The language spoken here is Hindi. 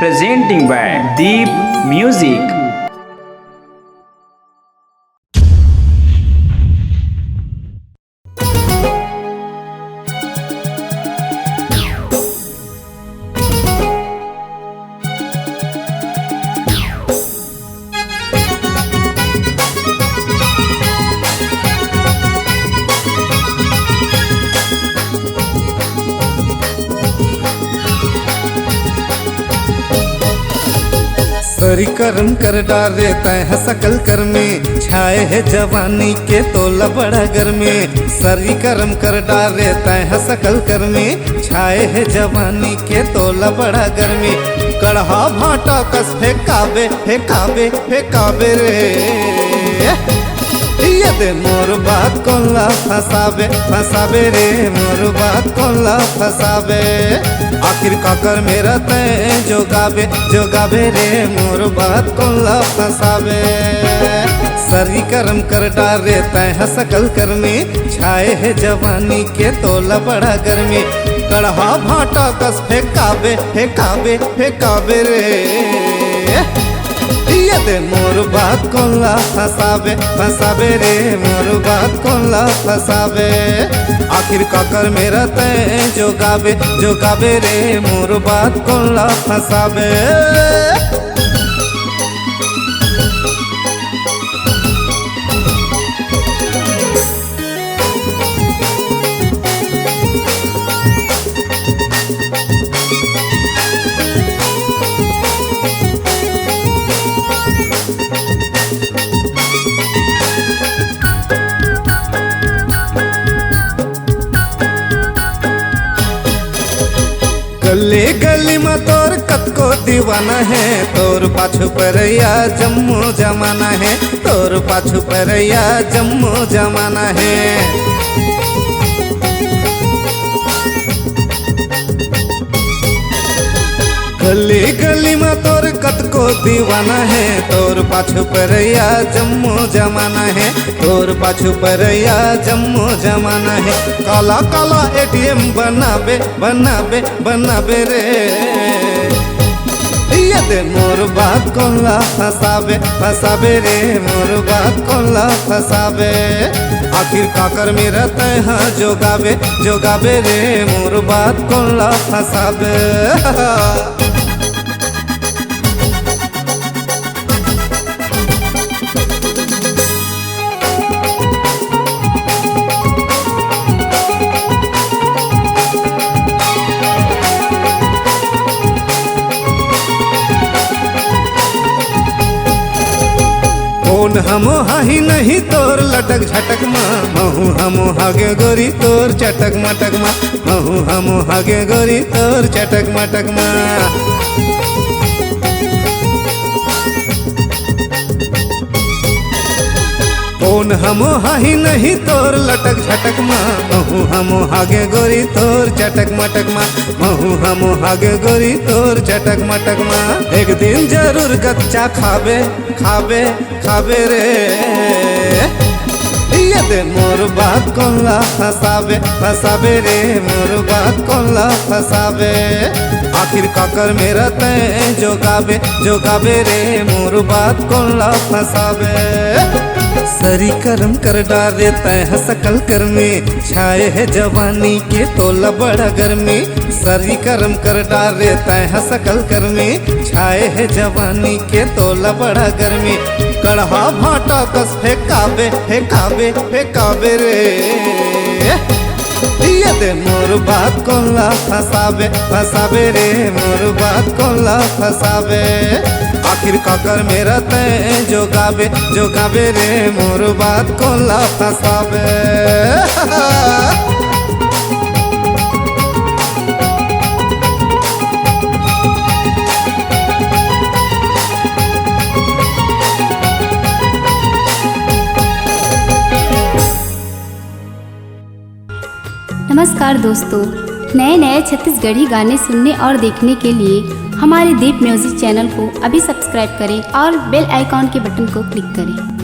presenting by Deep Music. सरी करम कर डारे तय सकल कर में छाए है जवानी के तोला बड़ा घर में। सरी करम कर डारे तय सकल कर में छाए है जवानी के तोला बड़ा घर में। कढ़ा भाटा कस फेंकाबे फेंकाबे फेंकाबे रे ये दे मोर बात कोला फसाबे फसाबे रे मोर बात कोला फसाबे। आखिर काकर मेरा तय जोगाबे जोगाबे रे मोर बात कोला फसाबे। सरी करम कर डारे तय सकल कर में छाए है जवानी के तोला बड़ा घर में। कढ़ा भाटा कस फेंकाबे फेंकाबे फेंकाबे रे ये दे मोर बात कोला फसाबे फसाबे रे मोर बात कोला फसाबे। आखिर काकर मेरा तय जोगाबे जोगाबे रे मोर बात कोला फसाबे। गली गली में तोर कतको दीवाना है। तोर पाछू परैया जम्मू जमाना है। तोर पाछू परैया जम्मू जमाना है। गली गली में तोर कतको दीवाना है। तोर पाछू परैया जम्मू जमाना है। तोर पाछू परैया जम्मू जमाना है। काला काला एटीएम बनाबे बनाबे बनाबे रे ये दे मोर बात कोला फसाबे फसाबे रे मोर बात कोला फसाबे। आखिर काकर मेरा तय जोगाबे जोगाबे रे मोर बात कोला फसाबे। कौन हमो हाही नहीं तोर लटक झटक मा महू हमो हागे गोरी तोर चटक मटक मा महू हमो हागे गोरी तोर चटक मटक मा। कौन हमो हाही नहीं तोर लटक झटक मा महू हमो हागे गोरी तोर चटक मटक मा महू हमो हागे गोरी तोर चटक मटक मा। एक दिन जरूर गच्चा खाबे खाबे खाबे रे ये दे मोर बात कोला फसाबे फसाबे रे मोर बात कोला फसाबे। आखिर काकर मेरा तय जोगाबे जोगाबे रे मोर बात कोला फसाबे। सरी करम कर डारे तय सकल कर में छाए है जवानी के तोला बड़ा घर में। सरी करम कर डारे तय सकल कर में छाए है जवानी के तोला बड़ा घर में। कढ़ा भाटा कस फेंकाबे फेंकाबे फेंकाबे रे ये दे मोर बात कोला फसाबे फसाबे रे मोर बात कोला फसाबे। आखिर काकर मेरा तय जोगाबे जोगाबे रे मोर बात कोला फसाबे। नमस्कार दोस्तों, नए नए छत्तीसगढ़ी गाने सुनने और देखने के लिए हमारे दीप म्यूजिक चैनल को अभी सब्सक्राइब करें और बेल आइकॉन के बटन को क्लिक करें।